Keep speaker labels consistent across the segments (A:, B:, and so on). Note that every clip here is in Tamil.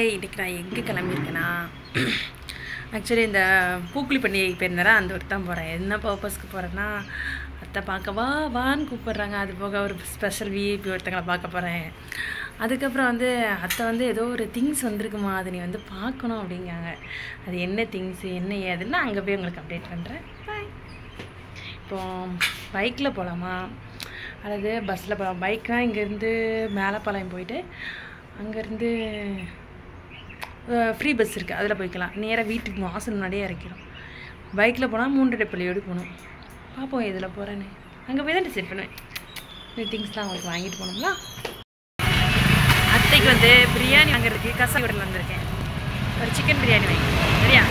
A: ஹாய், இன்றைக்கி நான் எங்கே கிளம்பியிருக்கேன்னா ஆக்சுவலி இந்த பூக்குழி பண்டிகைக்கு போயிருந்தேன். அந்த ஒரு தான் போகிறேன். என்ன பர்பஸ்க்கு போகிறேன்னா, அத்தை பார்க்க வான்னு கூப்பிட்றாங்க. அது போக ஒரு ஸ்பெஷல் விஐபி ஒருத்தங்களை பார்க்க போகிறேன். அதுக்கப்புறம் அத்தை ஏதோ ஒரு திங்ஸ் வந்திருக்குமா, அது நீ பார்க்கணும் அப்படிங்காங்க. அது என்ன திங்ஸு என்ன ஏதுன்னா அங்கே போய் உங்களுக்கு அப்டேட் பண்ணுறேன். பாய். இப்போது பைக்கில் போகலாமா அல்லது பஸ்ஸில் போகலாம்? பைக்னால் இங்கேருந்து மேலப்பாளையம் போயிட்டு அங்கேருந்து ஃப்ரீ பஸ் இருக்குது, அதில் போய்க்கலாம். நேராக வீட்டுக்கு வாசல் முன்னாடியே இறக்கிடும். பைக்கில் போனால் 3 பள்ளியோடு போகணும். பார்ப்போம் எதில் போகிறேன்னு. அங்கே போய் தான் டிசைட் பண்ணுவேன். இந்த திங்ஸ்லாம் அவங்களுக்கு வாங்கிட்டு போகணுங்களா. அத்தைக்கு பிரியாணி வாங்குறதுக்கு கசாவூரில் வந்திருக்கேன். ஒரு சிக்கன் பிரியாணி வாங்கி சரியா?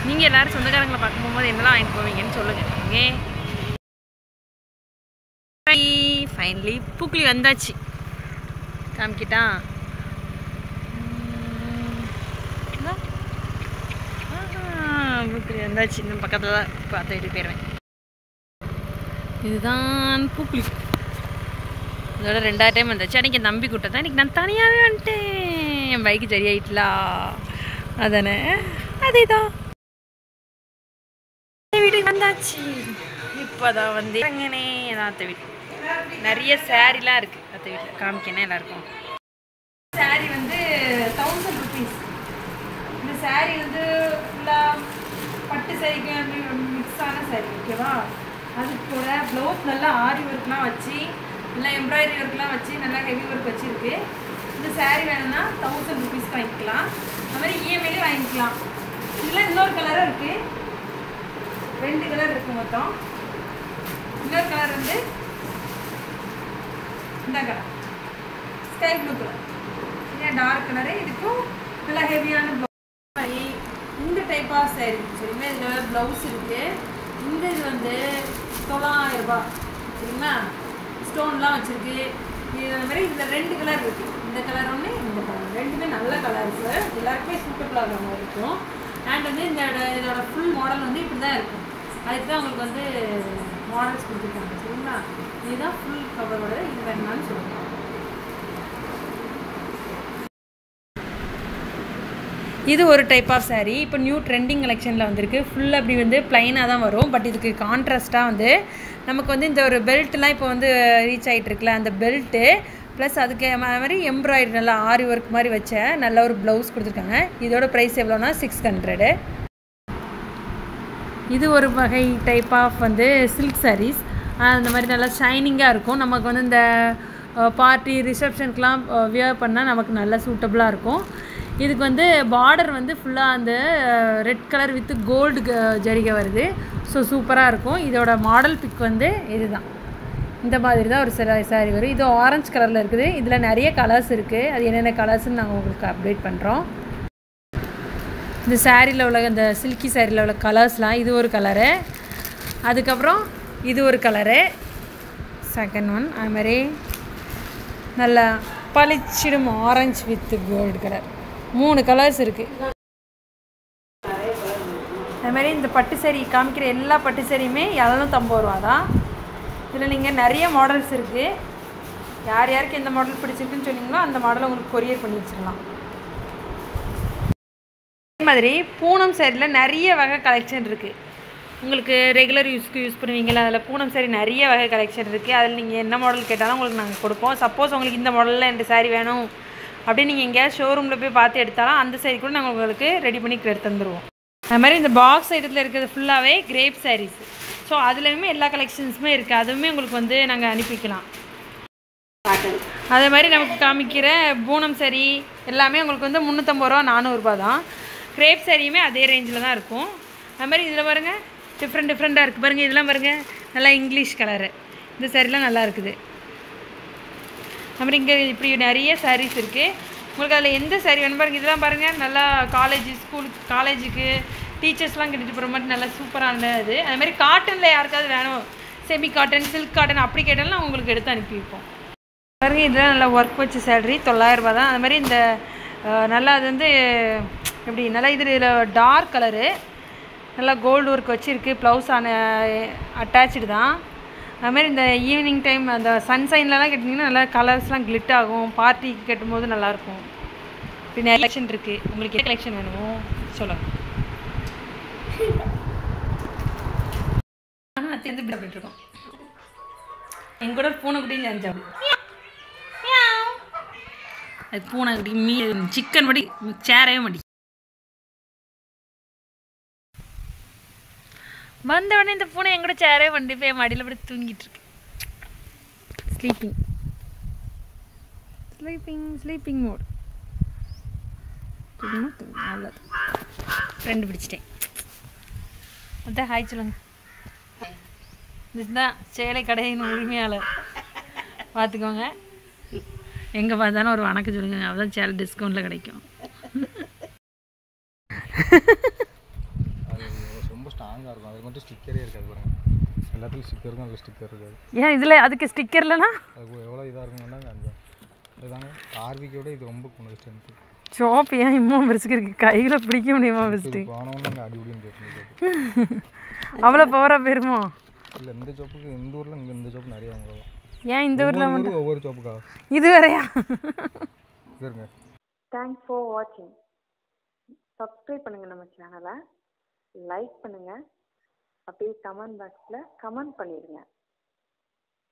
A: நீங்கள் எல்லோரும் சொந்தக்காரங்களை பார்க்க போகும்போது என்னெல்லாம் வாங்கிட்டு போவீங்கன்னு சொல்லுங்கள். ஓகே, ஃபைனலி பூக்குழி வந்தாச்சு. காமிக்கிட்டான். பூக்குழி வந்தாச்சு. இன்னும் பக்கத்தில் தான் பார்த்து வீட்டுக்கு போயிடுவேன். இதுதான் பூக்குழி. இதோட 2வது டைம் வந்தாச்சு. அன்றைக்கி நம்பி கூட்ட தான். இன்றைக்கி நான் தனியாகவே வந்துட்டேன். என் பைக்கு சரியாயிட்டலா, அதானே? அதே தான். வீட்டுக்கு வந்தாச்சு. இப்போ தான் இறங்கினே. ஏதாவது அத்தை வீட்டு நிறைய சாரீலாம் இருக்குது. அத்தை வீட்டில் காமிக்கணும் எல்லாருக்கும். சாரீ 1000 rupees. இந்த சாரீ ஃபுல்லாக பட்டு சாரிக்கு மிக்ஸான சாரீ. ஓகேவா? அதுக்கு கூட ப்ளவுஸ் நல்லா ஆரி ஒர்க்லாம் வச்சு, நல்லா எம்ப்ராய்டரி ஒர்க்லாம் வச்சு, நல்லா ஹெவி ஒர்க் வச்சுருக்கு. இந்த சாரீ வேணும்னா 1000 rupees வாங்கிக்கலாம். அது மாதிரி இஎம்ஐலே வாங்கிக்கலாம். இதில் இன்னொரு கலரும் இருக்குது. 2 கலர் இருக்குது மொத்தம். இன்னொரு கலர் இந்த கலர் ஸ்கை ப்ளூ கலர். ஏன் டார்க் கலரு. இதுக்கும் நல்லா ஹெவியான ப்ளவுஸ். இந்த டைப் ஆஃப் சாரீ சரிங்களா. இதில் ப்ளவுஸ் இருக்குது. இந்த இது 900 ரூபாய் சரிங்களா. ஸ்டோன்லாம் வச்சுருக்கு. இது அந்த மாதிரி இதில் 2 கலர் இருக்குது. இந்த கலர் ஒன்று, இந்த கலர். ரெண்டுமே நல்ல கலர்ஸு. எல்லாருக்குமே சூட்டபுளாக மாதிரி இருக்கும். அண்ட் இதோட ஃபுல் மாடல் இப்படி தான் இருக்கும். அதுக்கு தான் உங்களுக்கு மாடல்ஸ் கொடுத்துருக்காங்க சரிங்களா. இதுதான் ஃபுல் கவரோட. இது வேணுமான்னு சொல்லுங்கள். இது ஒரு டைப் ஆஃப் சாரீ. இப்போ நியூ ட்ரெண்டிங் கலெக்ஷனில் வந்திருக்கு. ஃபுல்லாக அப்படி ப்ளைனாக தான் வரும். பட் இதுக்கு கான்ட்ராஸ்ட்டாக நமக்கு இந்த ஒரு பெல்ட்லாம் இப்போ ரீச் ஆகிட்டு இருக்குல்ல, அந்த பெல்ட்டு ப்ளஸ் அதுக்கு மாதிரி எம்ப்ராய்டரி நல்லா ஆரி ஒர்க் மாதிரி வச்ச நல்ல ஒரு ப்ளவுஸ் கொடுத்துருக்காங்க. இதோட ப்ரைஸ் எவ்வளோனா 600. இது ஒரு வகை டைப் ஆஃப் சில்க் சாரீஸ். அந்த மாதிரி நல்லா ஷைனிங்காக இருக்கும். நமக்கு இந்த பார்ட்டி ரிசப்ஷனுக்கெலாம் வியர் பண்ணால் நமக்கு நல்லா சூட்டபுளாக இருக்கும். இதுக்கு பார்டர் ஃபுல்லாக அந்த ரெட் கலர் வித் கோல்டு ஜரிகை வருது. ஸோ சூப்பராக இருக்கும். இதோட மாடல் பிக் இதுதான். இந்த மாதிரி தான் ஒரு சாரீ வரும். இது ஆரஞ்சு கலரில் இருக்குது. இதில் நிறைய கலர்ஸ் இருக்குது. அது என்னென்ன கலர்ஸ்ன்னு நாங்கள் உங்களுக்கு அப்டேட் பண்ணுறோம். இந்த சாரியில் உள்ள இந்த சில்கி சாரியில் உள்ள கலர்ஸ்லாம் இது ஒரு கலரு. அதுக்கப்புறம் இது ஒரு கலரு, செகண்ட் ஒன். அது மாதிரி நல்லா பளிச்சிடும் orange with gold colour. 3 colours இருக்குது. அது மாதிரி இந்த பட்டு சாரி காமிக்கிற எல்லா பட்டு சாரியுமே 750 ரூபா தான். இதில் நீங்கள் நிறைய மாடல்ஸ் இருக்குது. யார் யாருக்கு எந்த மாடல் பிடிச்சிருக்குன்னு சொன்னீங்களோ அந்த மாடலை உங்களுக்கு கொரியர் பண்ணி வச்சிடலாம். அதே மாதிரி பூனம் சாரியில் நிறைய வகை கலெக்ஷன் இருக்குது. உங்களுக்கு ரெகுலர் யூஸ்க்கு யூஸ் பண்ணுவீங்களா, அதில் பூனம் சாரி நிறைய வகை கலெக்ஷன் இருக்குது. அதில் நீங்கள் என்ன மாடல் கேட்டாலும் உங்களுக்கு நாங்கள் கொடுப்போம். சப்போஸ் உங்களுக்கு இந்த மாடலில் இந்த சாரீ வேணும் அப்படின்னு நீங்கள் எங்கேயாவது ஷோரூமில் போய் பார்த்து எடுத்தாலும் அந்த சாரீ கூட நாங்கள் உங்களுக்கு ரெடி பண்ணி எடுத்து தந்துடுவோம். அது மாதிரி இந்த பாக்ஸ் ஐட்டத்தில் இருக்கிறது ஃபுல்லாகவே கிரேப் சாரீஸ். ஸோ அதுலேயுமே எல்லா கலெக்ஷன்ஸுமே இருக்குது. அதுவுமே உங்களுக்கு நாங்கள் அனுப்பிக்கலாம். அதே மாதிரி நமக்கு காமிக்கிற பூனம் சாரீ எல்லாமே உங்களுக்கு 350 ரூபா 400 ரூபா தான். கிரேப் சாரியுமே அதே ரேஞ்சில் தான் இருக்கும். அது மாதிரி இதில் பாருங்கள் டிஃப்ரெண்ட்டாக இருக்குது. பாருங்கள் இதெல்லாம் பாருங்கள் நல்லா இங்கிலீஷ் கலரு. இந்த சாரீலாம் நல்லா இருக்குது. அப்புறம் இங்கே இப்படி நிறைய சாரீஸ் இருக்குது. உங்களுக்கு அதில் எந்த சாரீ வேணும் பாருங்கள். இதெல்லாம் பாருங்கள் நல்லா காலேஜுக்கு டீச்சர்ஸ்லாம் கட்டிட்டு போகிற மாதிரி நல்லா சூப்பரான இது. அது மாதிரி காட்டனில் யாருக்காவது வேணும், செமி காட்டன், சில்க் காட்டன் அப்படி கேட்டாலும் நான் உங்களுக்கு எடுத்து அனுப்பி வைப்போம். பாருங்கள் இதெல்லாம் நல்லா ஒர்க் வச்ச சேலரி 900 ரூபா தான். அது மாதிரி இந்த நல்லா அது எப்படி நல்லா இதில் டார்க் கலரு நல்லா கோல்டு ஒர்க் வச்சுருக்கு. ப்ளவுஸ் அட்டாச்சு தான். அதுமாதிரி இந்த ஈவினிங் டைம் அந்த சன்சைன்லலாம் கட்டிங்கன்னா நல்லா கலர்ஸ்லாம் கிளிட் ஆகும். பார்ட்டிக்கு கட்டும்போது நல்லாயிருக்கும். இப்படி நிறைய கலெக்ஷன் இருக்குது. உங்களுக்கு என்ன கலெக்ஷன் வேணுமோ சொல்லுங்கள். சேர்ந்து இப்படி இருக்கோம். எங்க கூட பூனைக்குட்டி நினைச்சாங்க. அது பூனைக்குட்டி சிக்கன் படி சேரவே மாட்டி. வந்த உடனே இந்த பூனை என் கூட சேரவே பண்ணி போய் மடியில் அப்படி தூங்கிட்டு இருக்கு. Sleeping mode. நல்லது. ஃப்ரெண்டு பிடிச்சிட்டேன். அதான் ஹாய் சொல்லுங்க. இதுதான் சேலை கடையின் உரிமையாளர். பார்த்துக்கோங்க, எங்கே பார்த்தாலும் ஒரு வணக்கம் சொல்லுங்க. அப்பதான் சேலை டிஸ்கவுண்ட்டில் கிடைக்கும்.
B: ரொம்ப ஸ்ட்ராங்காக இருக்கும். அது மட்டும் ஸ்டிக்கரே இருக்காது பாருங்க. எல்லாத்துலையும் ஸ்டிக்கர் இருக்கும், அதில் ஸ்டிக்கர் இருக்காது.
A: ஏன் இதில் அதுக்கு ஸ்டிக்கர் இல்லைன்னா
B: அது எவ்வளோ இதாக இருக்குங்கன்னா அந்த இதுதாங்க ஆர்விக்கோட இது ரொம்ப கொஞ்சம் ஸ்ட்ரென்த்து.
A: சோப்பு ஏன் இன்னும் பெருசுக்கு இருக்குது, கையில் பிடிக்க முடியுமா பெஸ்ட்டு?
B: போனவொன்னு அங்கே அடி முடியும் கேட்டு
A: அவ்வளோ பவராக போயிருமோ?
B: இல்லை, இந்த சோப்புக்கு இந்த ஊரில் இங்கே இந்த சோப்பு நிறைய வாங்குவோம்.
A: ஏன் இந்த ஊரில்
B: மட்டும் ஒவ்வொரு சோப்புக்கா
A: இது வேறையா?
B: சரிங்க.
C: தேங்க்ஸ் ஃபார் வாட்சிங். சப்ஸ்கிரைப் பண்ணுங்கள் நம்ம சேனலை, லைக் பண்ணுங்கள், அப்படியே கமெண்ட் பாக்ஸில் கமெண்ட் பண்ணிடுங்க.